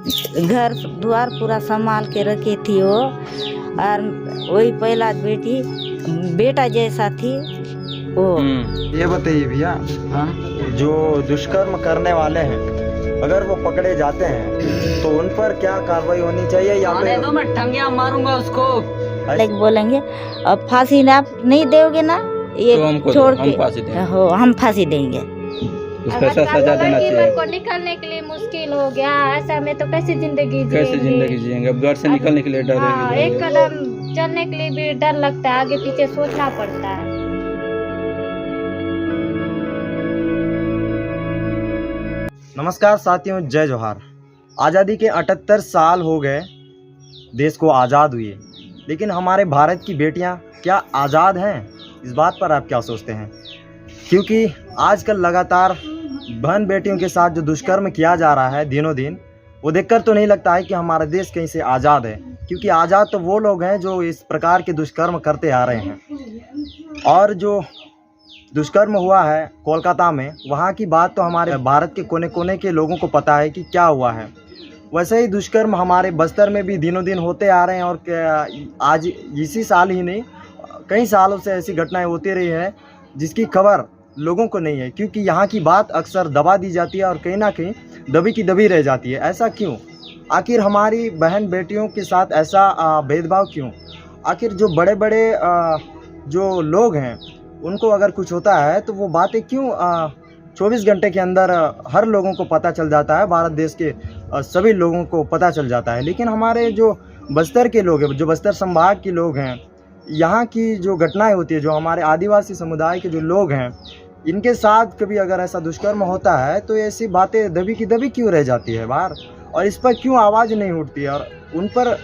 घर द्वार पूरा संभाल के रखी थी वो, और वही पहला बेटी बेटा जैसा थी वो। ये बताइए भैया, हाँ? जो दुष्कर्म करने वाले हैं अगर वो पकड़े जाते हैं तो उन पर क्या कार्रवाई होनी चाहिए, या फिर मैं ठंगिया मारूंगा उसको? लाइक बोलेंगे अब फांसी आप नहीं दोगे ना, ये तो हमको छोड़ हम के फांसी देंगे। हो हम फांसी देंगे। उसका सजा देना चाहिए। को निकलने के लिए मुश्किल हो गया, ऐसा में तो कैसे जिंदगी कैसे जिंदगी जिएंगे? अब घर से निकलने के लिए डर हाँ, है। एक कदम चलने के लिए भी डर लगता है, आगे पीछे सोचना पड़ता है। नमस्कार साथियों, जय जोहार। आज़ादी के 78 साल हो गए देश को आज़ाद हुए, लेकिन हमारे भारत की बेटियां क्या आज़ाद हैं? इस बात पर आप क्या सोचते हैं? क्योंकि आजकल लगातार बहन बेटियों के साथ जो दुष्कर्म किया जा रहा है दिनों दिन, वो देखकर तो नहीं लगता है कि हमारा देश कहीं से आज़ाद है, क्योंकि आज़ाद तो वो लोग हैं जो इस प्रकार के दुष्कर्म करते आ रहे हैं। और जो दुष्कर्म हुआ है कोलकाता में, वहाँ की बात तो हमारे भारत के कोने कोने के लोगों को पता है कि क्या हुआ है। वैसे ही दुष्कर्म हमारे बस्तर में भी दिनों दिन होते आ रहे हैं, और आज इसी साल ही नहीं कई सालों से ऐसी घटनाएं होती रही है जिसकी खबर लोगों को नहीं है, क्योंकि यहाँ की बात अक्सर दबा दी जाती है और कहीं ना कहीं दबी की दबी रह जाती है। ऐसा क्यों? आखिर हमारी बहन बेटियों के साथ ऐसा भेदभाव क्यों? आखिर जो बड़े बड़े जो लोग हैं उनको अगर कुछ होता है तो वो बातें क्यों 24 घंटे के अंदर हर लोगों को पता चल जाता है, भारत देश के सभी लोगों को पता चल जाता है। लेकिन हमारे जो बस्तर के लोग हैं, जो बस्तर संभाग के लोग हैं, यहाँ की जो घटनाएं होती है, जो हमारे आदिवासी समुदाय के जो लोग हैं, इनके साथ कभी अगर ऐसा दुष्कर्म होता है तो ऐसी बातें दबी की दबी क्यों रह जाती है बाहर, और इस पर क्यों आवाज़ नहीं उठती है, और उन पर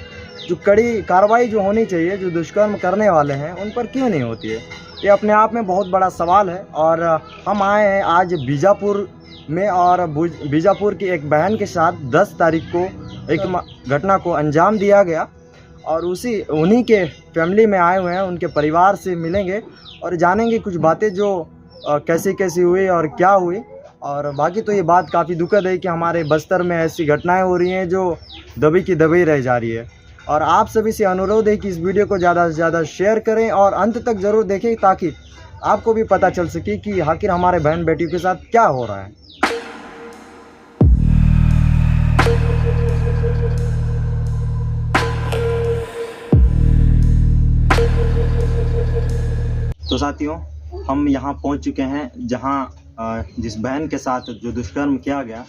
जो कड़ी कार्रवाई जो होनी चाहिए, जो दुष्कर्म करने वाले हैं, उन पर क्यों नहीं होती है? ये अपने आप में बहुत बड़ा सवाल है। और हम आए हैं आज बीजापुर में, और बीजापुर की एक बहन के साथ 10 तारीख को एक घटना को अंजाम दिया गया, और उन्हीं के फैमिली में आए हुए हैं, उनके परिवार से मिलेंगे और जानेंगे कुछ बातें जो कैसी कैसी हुई और क्या हुई। और बाकी तो ये बात काफ़ी दुखद है कि हमारे बस्तर में ऐसी घटनाएं हो रही हैं जो दबी की दबी रह जा रही है। और आप सभी से अनुरोध है कि इस वीडियो को ज़्यादा से ज़्यादा शेयर करें और अंत तक ज़रूर देखें, ताकि आपको भी पता चल सके कि आखिर हमारे बहन बेटियों के साथ क्या हो रहा है। तो साथियों, हम यहाँ पहुँच चुके हैं जहाँ जिस बहन के साथ जो दुष्कर्म किया गया,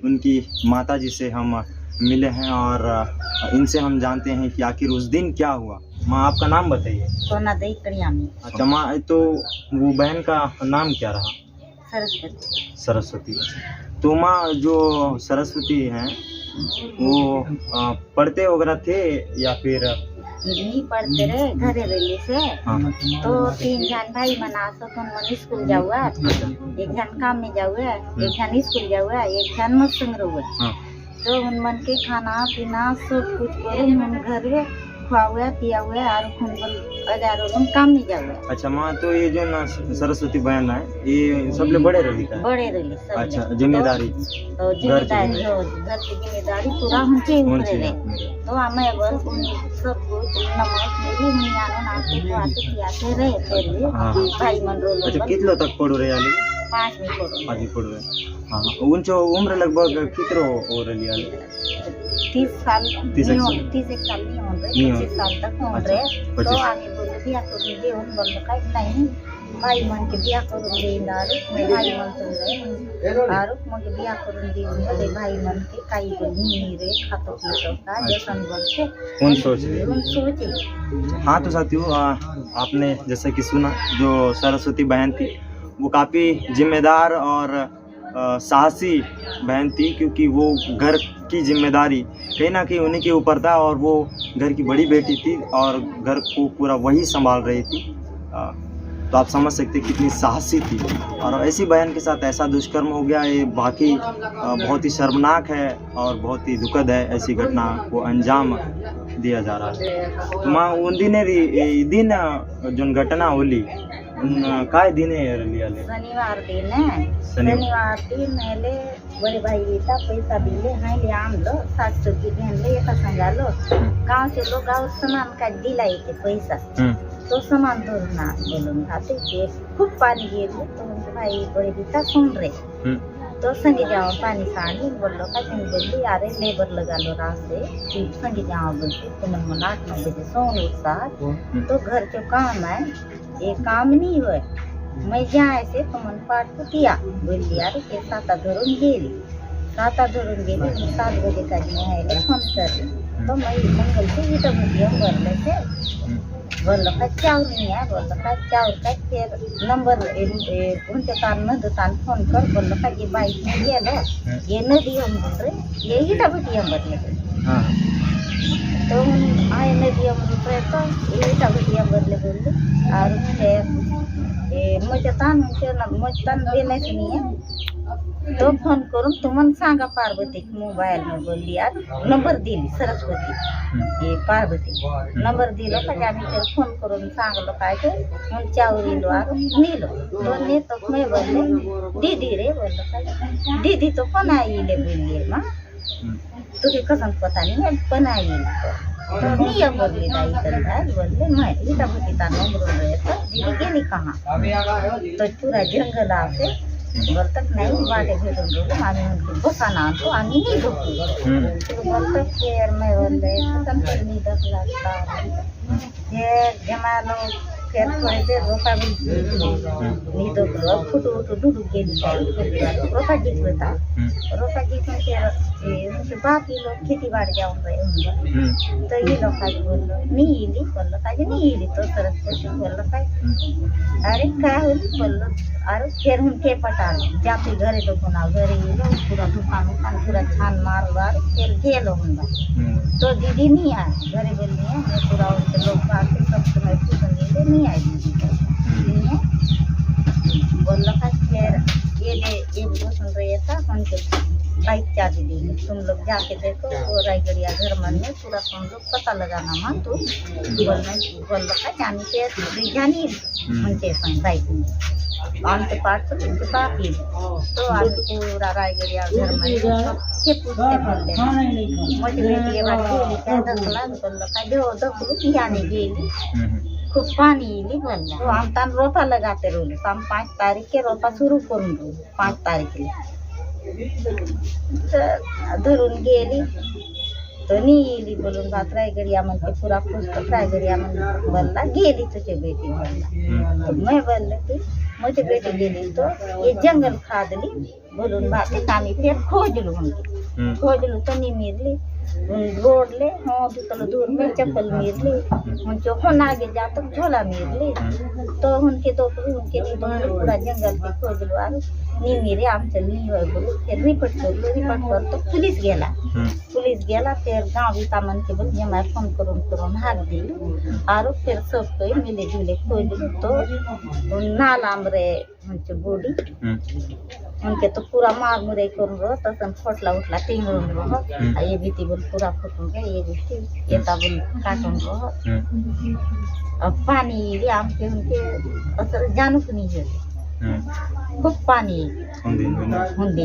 उनकी माताजी से हम मिले हैं और इनसे हम जानते हैं कि आखिर उस दिन क्या हुआ। माँ, आपका नाम बताइए। सोना दही कड़ियामी। अच्छा माँ, तो वो बहन का नाम क्या रहा? सरस्वती। सरस्वती। तो माँ, जो सरस्वती हैं वो पढ़ते वगैरह थे या फिर नहीं पढ़ते रहे, घरे रही से। हाँ। तो 3 जन भाई मना सो मन स्कूल जाऊआ, एक जन काम में जाऊआ, एक जन स्कूल जाऊआ, एक जन मत संग रहुआ। हाँ। तो उन मन के खाना पीना सब कुछ करे, मन घर खुआ पिया हुआ और हजारों काम नहीं जाऊआ। अच्छा माँ, तो ये जो ना सरस्वती बहन है, ये सबले बड़े रही था? बड़े रही सब। अच्छा, जिम्मेदारी तो जिम्मेदारी घर की जिम्मेदारी पूरा हमसे रहे। तो हमें अगर सब कुछ नमक मिली हुनियानो नाश्ते को आते पियाते रहे, फिर भी भाई मन रोल। अच्छा, कितने तक पढ़ रहे आले? 5 में पढ़ो। 5 में पढ़ रहे। हाँ, उनचो उम्र लगभग कितरो हो रही आले? 30 साल 30 नहीं हो, 30 साल नहीं हो रहे, 25 साल तक हो रहे। तो 25। आगे बोले बिया करूँ दे, उन बोल का नहीं भाई मन के बिया करूँ दे नार, मैं भाई मन तुम रहे और मुझे बिया करूँ दे, उनके भाई मन के कई बोली नहीं रहे, खातो पीतो का जैसन बोलते उन सोच रहे। उन सोचे। हाँ, तो साथियों, आपने जैसे कि सुना, जो सरस्वती बहन थी वो काफ़ी जिम्मेदार और साहसी बहन थी, क्योंकि वो घर की जिम्मेदारी कहीं ना कहीं उन्हीं के ऊपर था, और वो घर की बड़ी बेटी थी और घर को पूरा वही संभाल रही थी। तो आप समझ सकते कितनी साहसी थी। और ऐसी बहन के साथ ऐसा दुष्कर्म हो गया, ये बाकी बहुत ही शर्मनाक है और बहुत ही दुखद है। ऐसी घटना को अंजाम दिया जा रहा है। तो माँ, उन दिन जो घटना होली काय दिन है? शनिवार दिन है। शनिवार दिन मेले बड़े भाई बेटा पैसा दिले हैं ले आम लो 700 निघालो गाव से लोग और सामान का दिला येते पैसा तो सामान धरून आण बोलून खाते ते खूप पाणी गेले तो म्हणजे भाई बड़े दिता सुन रहे तो संगी जाओ पानी सानी बोलो का तुम बोली अरे लेबर लगा लो रात से संगी जाओ बोलते तो मन 8-9 बजे सोन उठता तो घर के काम है ये काम नहीं हुए मैं जाए से तो मन पाठ को किया बोली अरे ते साता धरून गेली 7 बजे का मैं फोन कर तो मैं मंगल से ही तो मुझे बोलले थे बोललो का चाव नहीं है बोललो का चाव का फिर नंबर उनके तान न दुकान फोन कर बोललो का ये बाइक में गेलो ये नदी हम बोल रहे ये ही टबटी हम बदले तो आए नदी हम रहे तो ये टबटी हम बदले बोलले और फिर मुझे तान देने से नहीं है तो फोन करून तुम्हाला सांगा पार्वती मोबाईल में बोलली यार नंबर दिली सरस्वती ये पार्वती नंबर दिलो का आम्ही तर फोन करून सांगलो काय ते मग चावरीलो और नीलो तो ने तो मैं बोलले दीदी रे बोललो का दीदी तो पण आईले बोलली मां तुझे कसम पता नहीं पण आईले तो नहीं बोलली दाई तर बोलले मैं इटा बकीता नंबर रहे तो दीदी गेली कहाँ तो पूरा जंगल आके बोलतात नाही वाटे भेटून गेलो आम्ही म्हणतो बसाना आणतो आणि निघतो बोलतात फिर मैं बोलले कंपनी 10 लाख का फिर जमा लो फिर थोड़े देर रोका भी नहीं तो फुटू डूडू गेली रोका जिंकता रोका जिंकून फिर बाकी लोग खेती बाड़ी जाऊन रहे तो ये लोग काय बोललो नहीं इली बोललो काय नहीं इली तो सरस्वती बोललो काय अरे काय होली बोललो अरे फिर उनके पटा जाते घरे तो पुन्हा घरी गेलो पूरा दुकान पूरा छान मारलो फिर गेलो हुंदा तो दीदी नहीं आई घरे बोलनी है मैं पूरा उनके लोग बाकी सब समय पूछन गेले नहीं आई दीदी बोललो का फिर ये दे एक दोस्त रहे था उनके बाइक चाबी दी तुम लोग जाके देखो वो रायगढ़िया घर मन में पूरा तुम लोग पता लगाना मां तो बोललो का जानी के जानी उनके संग बाइक में अंत पाठ बाकी तो आज पूरा रायगढ़िया घर में के पूछते बोलले मुझे बेटी ये बात बोली क्या 10 लाख बोललो का जो 10 रुपया नहीं गेली खूप पाणी इली बोलला तो आमता रोपा लगाते रोले तो हम 5 तारीख के रोपा शुरू करून रो 5 तारीखला धरून गेली तो नहीं इली बोलून बात रायगढ़िया मन के पूरा पुस्तक रायगढ़िया मन बोलला गेली तुझे बेटी बोलला तो मैं बोलले थी मुझे बेटी गेली तो ये जंगल खादली बोलून बात आम्ही फिर खोजलो उनकी खोजलो तो नहीं मिलली रोड ले हाँ दूर में चप्पल मिलली उनके होन आगे जातो झोला मिलली तो उनके उनके पूरा जंगल पे खोजलो और नहीं मेरे आम चलनी है बोलो फिर रिपोर्ट कर तो पुलिस गेला फिर गाँव बीता मन के बोल मैं फोन करून हाथ दी और फिर सब कोई मिले जुले खोजलो तो नाला रे उनके बॉडी उनके तो पूरा मार मुरे करून रो तसन फोटला उठला टिंगरून रो ये बीती बोल पूरा फुटून गए ये बीती ये ताबुल काटून रो अब पानी भी आम के उनके असर जानू को नहीं है खूब पानी हुंदी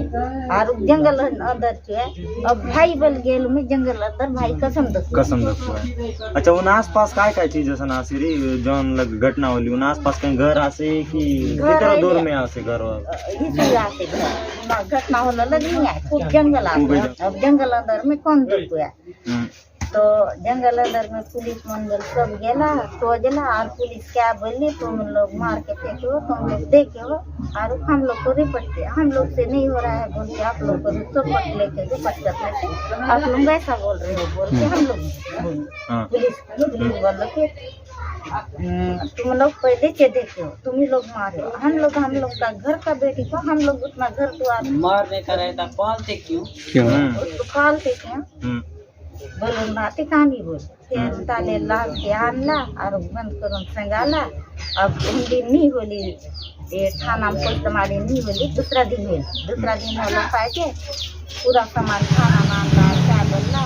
और जंगल अंदर है अब भाई बल गेल में जंगल अंदर भाई कसम दसो अच्छा उन आसपास काय चीज असन आसे रे जौन लग घटना होली उन आसपास कहीं घर आसे कि कितना दूर में आसे घर इसी आसे घर घटना होला नहीं है खूब जंगल आसे अब जंगल अंदर में कौन दुख है तो जंगल अंदर में पुलिस मंगल सब गेला खोजला और पुलिस क्या बोली तुम लोग मार के फेंको तुम लोग देखे हो और हम लोग को रिपोर्ट किया हम लोग से नहीं हो रहा है बोल के आप लोग को रिपोर्ट लेके रिपोर्ट करने से आप लोग ऐसा बोल रहे हो बोल के हम लोग पुलिस बोल के तुम लोग पहले के देखे हो तुम ही लोग मारे हो हम लोग का घर का बेटी को हम लोग उतना घर द्वार मारने का रहता पालते क्यों उसको पालते क्यों बोलून बातें कहानी बोल फिर ताले लाल के आणला और बंद करून संगाला अब हिंदी नहीं बोली ये थाना में पोस्ट मारी नहीं बोली दूसरा दिन होला पाके पूरा सामान खाना नांदा क्या बोलला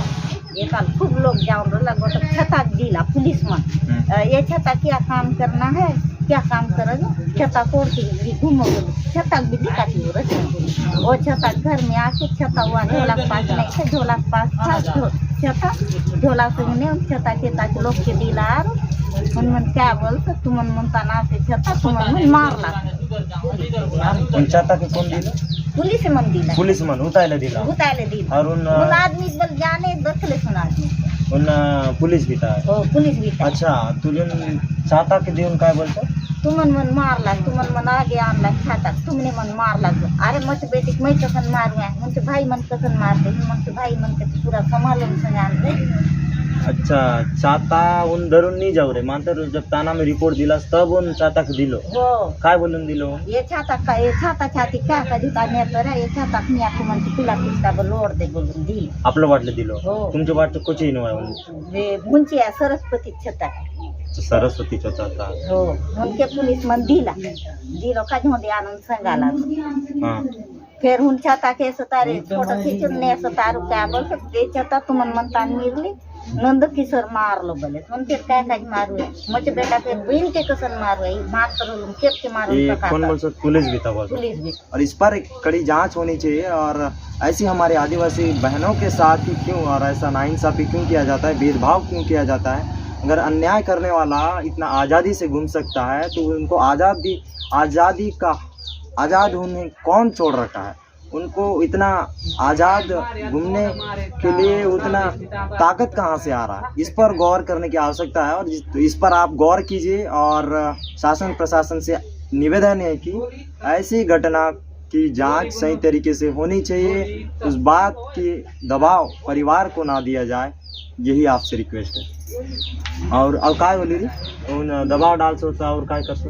ये काल खूब लोग जाऊन रोला गोट छता दिला पुलिस में ये छता क्या काम करना है क्या काम करोगे छता तोड़ के घूमोगे छता भी दिखाती हो रही वो छता घर में आके छता हुआ झोला के पास नहीं था झोला के पास था छता झोला संगने छता के ताक लोग के दिलार मन क्या बोलत तुमन मनता ना से छता तुमन मन मारला छाता के कौन दिला? पुलिस मन दिला पुलिस मन उतायला दिला दिला और उन आदमी बल जाने दखले सुन आदमी उन पुलिस भी था। हो पुलिस भी अच्छा तुझून छाता के देऊन काय बोलतो? तुमन मन मारला तुमन मन आगे आणला छाता तुमने मन मारला अरे मत बेटी मैं कसन मारू है मुझे भाई मन कसन मार दे मुझे भाई मन के पूरा संभालन से आन दे। अच्छा छाता उन धरून नहीं जाऊ रे मानतर जब थाना में रिपोर्ट दिला तब उन छाता के दिलो हो काय बोलून दिलो? ये छाता छाती क्या का दिता ने तर ये छाता मी आखू मन पिला पिस्ता लोड दे बोलून दिल आपलं वाटलं दिलो हो तुमच्या वाटतं कुछ ही नाही वे मुंची सरस्वती छता सरस्वती छाता हो उनके पुलिस मन दिला दिलो का झोंडे आनंद संगाला हां फिर उन छाता के सतारे फोटो खींचून ने सतारू क्या बोल ते छता तुमन मनता मिरली नंद किशोर मारलो बोले तुम फिर काय मारू है मचे बेटा फिर बहन के कसन मारू है मार करो केप के मारू ये कौन बोल सकता? पुलिस भी था बोल पुलिस भी और इस पर एक कड़ी जांच होनी चाहिए और ऐसी हमारे आदिवासी बहनों के साथ ही क्यों और ऐसा नाइंसाफी क्यों किया जाता है, भेदभाव क्यों किया जाता है? अगर अन्याय करने वाला इतना आज़ादी से घूम सकता है तो उनको आज़ाद होने कौन छोड़ रखा है? उनको इतना आज़ाद घूमने के लिए उतना ताकत कहाँ से आ रहा है? इस पर गौर करने की आवश्यकता है और इस पर आप गौर कीजिए और शासन प्रशासन से निवेदन है कि ऐसी घटना की जांच सही तरीके से होनी चाहिए, उस बात की दबाव परिवार को ना दिया जाए, यही आपसे रिक्वेस्ट है। और काय बोली उन दबाव डाल सोता और काय कर सो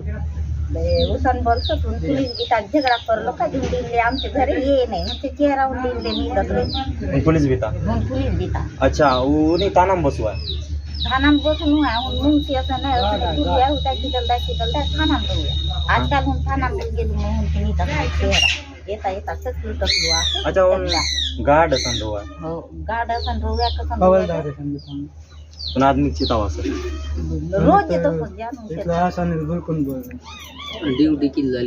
उसन बोलतो पुलिस गीता झगड़ा करलो का दिले आमच्या घरी ये नाही म्हणजे चेहरा दिले मी दखले पुलिस भी था। पुलिस भी था। अच्छा उन्हीं का नाम बसवा है थाना बसून हुआ मुंशी असं नाही पुलिया होता किदलदा थाना हुआ आजकाल हम थाना में गेलो म्हणून तुम्ही दखला चेहरा येता सचू तसलो आहे। अच्छा उन गार्ड असन हुआ हो गार्ड असन रोया कसन हवलदार उन आदमी चितावा सर रोज येतो जानो इतना आसान बिल्कुल बोल रहे ड्यूटी किल्ला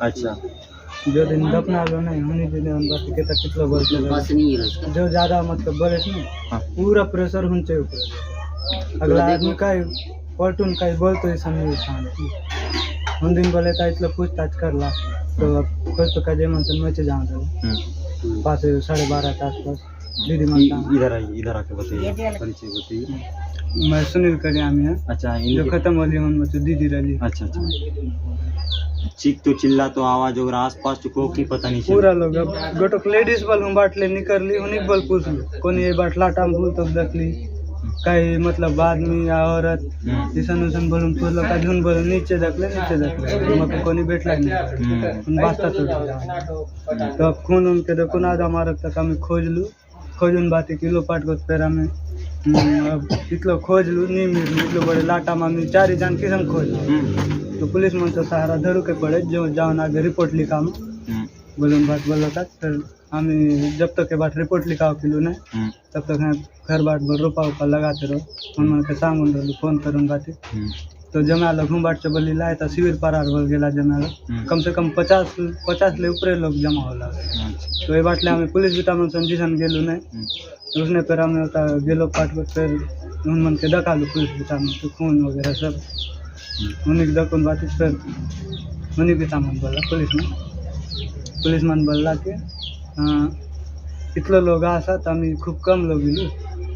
अच्छा जो दिन दफना लो नहीं होने देने उन बात के तक कितना बोलते बस नहीं है उसका जो ज्यादा मतलब बोले नहीं हाँ। पूरा प्रेशर होने ऊपर अगला आदमी का पलटून का बोलते ही समझ शांत उन दिन बोले था इतना पूछताछ कर ला तो अब कुछ तो कजे मन से मैच जाऊँ तो पास 12:30 के आसपास दीदी माता इधर आके बताइए परिचय बताइए। मैं सुनील करियामी है। अच्छा जो खत्म होली उनमें तो दीदी रही। अच्छा चीख तो चिल्ला तो आवाज और आसपास को की पता नहीं पूरा लोग अब गोटो लेडीज बल हम बाटले निकलली उन्हीं बल पूछ ली कोनी ये बाटला टाम भूल तब देखली कई मतलब आदमी या औरत दिसन उसन बोलूं पूछ लो का झुन बोल नीचे देखले मको कोनी बैठला नहीं उन वास्ता तो अब खून उनके देखो ना हमारा तक हम खोजून बाती किलो पाट को पेरा में अब इतलो खोज लू नहीं मिल इतलो बड़े लाटा मामी 4 जन किसम खोज तो पुलिस मन तो सहारा धरू के पड़े जो जाओ आगे रिपोर्ट लिखा बोलून बात बोलो था फिर हमें जब तक के बाद रिपोर्ट लिखाओ किलो ने तब तक घर बाट भर रुपा उपा लगाते रहो मन के सांगुन रहो फोन करूँ बाती तो जमा लोग घूमबाट से बोली लाए तो शिविर पारार बोल गेला जमा लोग कम से कम 50 ले ऊपर लोग जमा होला तो ये बाटले हमें पुलिस विटामिन संजीशन गेलू नहीं उसने फिर हमें होता गेलो पाट को फिर उन मन के दखा लो पुलिस विटामिन तो खून वगैरह सब उन्हीं की दखन बात फिर उन्हीं विटामिन बोला पुलिस मन बोला कि इतने लोग आसात आम्ही खूब कम लोग इलू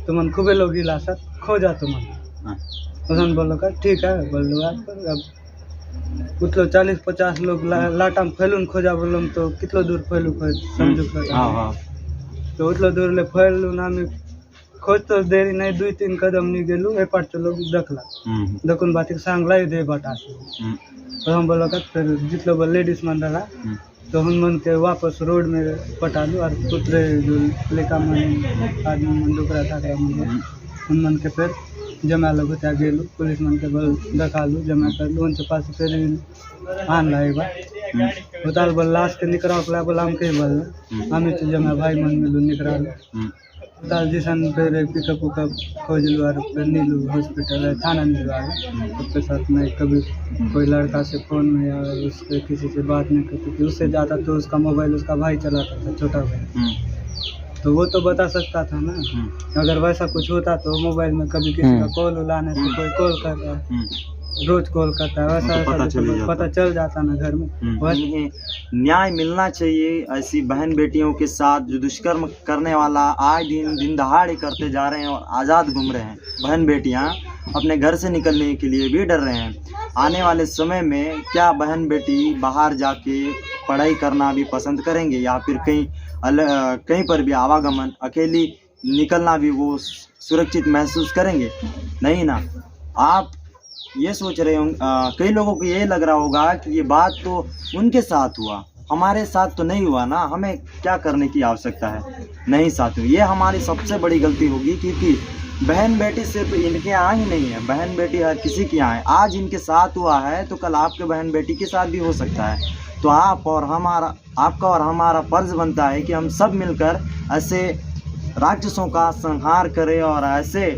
तुमन खूबे लोग इला आसात खो जा तुमन उसन बोलो का ठीक है बोल लो अब उतलो 40-50 लोग लाटाम फैलून खोजा बोलम तो कितलो दूर फैलू समझो तो उतलो दूर ले फैलू ना हमें खोज तो देरी नहीं 2-3 कदम नहीं गेलू ए पाट लोग देखला दकुन बाती सांगला दे बटा तो हम बोलो का फिर जितलो लेडीज मन रहा तो हम मन के वापस रोड में पटा लू और पुत्रे जो लेका मन आदमी मन डुकरा था उन मन के फिर जमा लोग त्या गेलू पुलिस मन के बल देखा लू जमा कर लू उनसे पास फिर आन ला एक बार उताल बल लाश के निकरा पला बोला हम के बल हमें तो जमा भाई मन मिलू निकरा लू उताल जिसन फिर पिकअप उकअप खोज लू और फिर नीलू हॉस्पिटल थाना नीलू आ गए उसके साथ में कभी कोई लड़का से फ़ोन में या उससे किसी से बात नहीं करती थी उससे ज़्यादा तो उसका मोबाइल उसका भाई चलाता था छोटा भाई तो वो तो बता सकता था ना। अगर वैसा कुछ होता तो मोबाइल में कभी किसी का कॉल उलाने से कोई कॉल कर रहा है, रोज कॉल करता है, वैसा तो पता चल जाता ना घर में। इन्हें न्याय मिलना चाहिए। ऐसी बहन बेटियों के साथ जो दुष्कर्म करने वाला आए दिन दहाड़े करते जा रहे हैं और आज़ाद घूम रहे हैं, बहन बेटियां अपने घर से निकलने के लिए भी डर रहे हैं। आने वाले समय में क्या बहन बेटी बाहर जाके पढ़ाई करना भी पसंद करेंगे या फिर कहीं पर भी आवागमन अकेली निकलना भी वो सुरक्षित महसूस करेंगे? नहीं ना। आप ये सोच रहे होंगे, कई लोगों को ये लग रहा होगा कि ये बात तो उनके साथ हुआ, हमारे साथ तो नहीं हुआ ना, हमें क्या करने की आवश्यकता है। नहीं साथियों, ये हमारी सबसे बड़ी गलती होगी, क्योंकि बहन बेटी सिर्फ इनके यहाँ ही नहीं है, बहन बेटी हर किसी के यहाँ है। आज इनके साथ हुआ है तो कल आपके बहन बेटी के साथ भी हो सकता है। तो आपका और हमारा फर्ज बनता है कि हम सब मिलकर ऐसे राक्षसों का संहार करें और ऐसे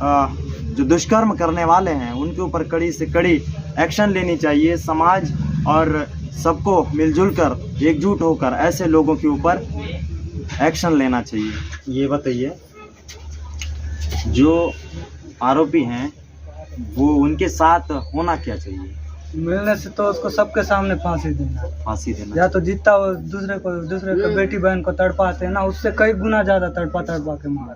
जो दुष्कर्म करने वाले हैं उनके ऊपर कड़ी से कड़ी एक्शन लेनी चाहिए। समाज और सबको मिलजुल कर एकजुट होकर ऐसे लोगों के ऊपर एक्शन लेना चाहिए। ये बताइए, जो आरोपी हैं वो उनके साथ होना क्या चाहिए? मिलने से तो उसको सबके सामने फांसी देना। या तो जितना वो दूसरे के बेटी बहन को तड़पाते हैं ना, उससे कई गुना ज्यादा तड़पा के मार,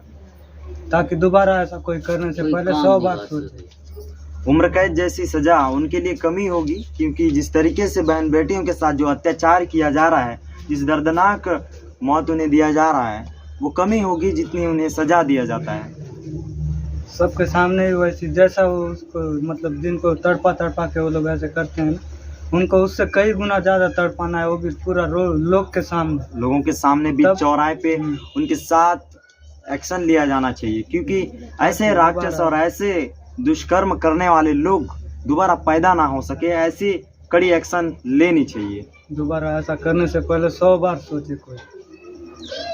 ताकि दोबारा ऐसा कोई करने से पहले 100 बार सोचे। उम्र कैद जैसी सजा उनके लिए कमी होगी, क्योंकि जिस तरीके से बहन बेटियों के साथ जो अत्याचार किया जा रहा है, जिस दर्दनाक मौत उन्हें दिया जा रहा है, वो कमी होगी जितनी उन्हें सजा दिया जाता है। सबके सामने ही वैसी, जैसा वो उसको मतलब जिनको तड़पा के वो लोग ऐसे करते हैं ना, उनको उससे कई गुना ज्यादा तड़पाना है, वो भी पूरा लोगों के सामने बीच चौराहे पे उनके साथ एक्शन लिया जाना चाहिए, क्योंकि ऐसे राक्षस और ऐसे दुष्कर्म करने वाले लोग दोबारा पैदा ना हो सके। ऐसी कड़ी एक्शन लेनी चाहिए। दोबारा ऐसा करने से पहले 100 बार सोचे कोई।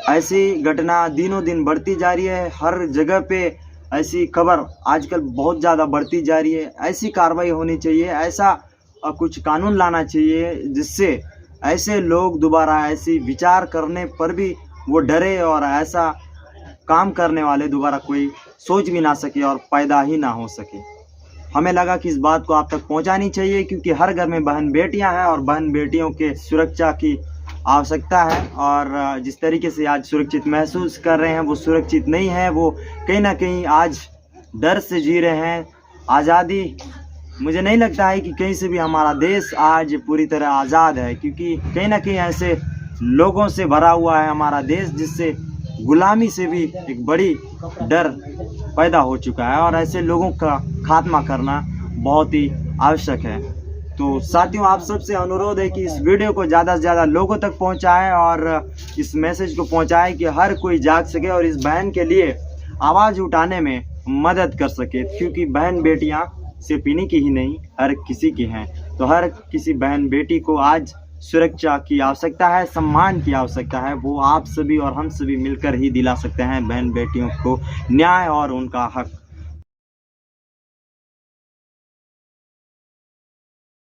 ऐसी घटना दिनों दिन बढ़ती जा रही है, हर जगह पे ऐसी खबर आजकल बहुत ज़्यादा बढ़ती जा रही है। ऐसी कार्रवाई होनी चाहिए, ऐसा कुछ कानून लाना चाहिए जिससे ऐसे लोग दोबारा ऐसी विचार करने पर भी वो डरे और ऐसा काम करने वाले दोबारा कोई सोच भी ना सके और पैदा ही ना हो सके। हमें लगा कि इस बात को आप तक पहुंचानी चाहिए, क्योंकि हर घर में बहन बेटियां हैं और बहन बेटियों के सुरक्षा की आवश्यकता है। और जिस तरीके से आज सुरक्षित महसूस कर रहे हैं वो सुरक्षित नहीं है, वो कहीं ना कहीं आज डर से जी रहे हैं। आज़ादी, मुझे नहीं लगता है कि कहीं से भी हमारा देश आज पूरी तरह आज़ाद है, क्योंकि कहीं ना कहीं ऐसे लोगों से भरा हुआ है हमारा देश जिससे गुलामी से भी एक बड़ी डर पैदा हो चुका है और ऐसे लोगों का खात्मा करना बहुत ही आवश्यक है। तो साथियों, आप सबसे अनुरोध है कि इस वीडियो को ज़्यादा से ज़्यादा लोगों तक पहुंचाएं और इस मैसेज को पहुंचाएं कि हर कोई जाग सके और इस बहन के लिए आवाज़ उठाने में मदद कर सके, क्योंकि बहन बेटियां सिर्फ इन्हीं की ही नहीं, हर किसी की हैं। तो हर किसी बहन बेटी को आज सुरक्षा की आवश्यकता है, सम्मान की आवश्यकता है। वो आप सभी और हम सभी मिलकर ही दिला सकते हैं बहन बेटियों को न्याय और उनका हक।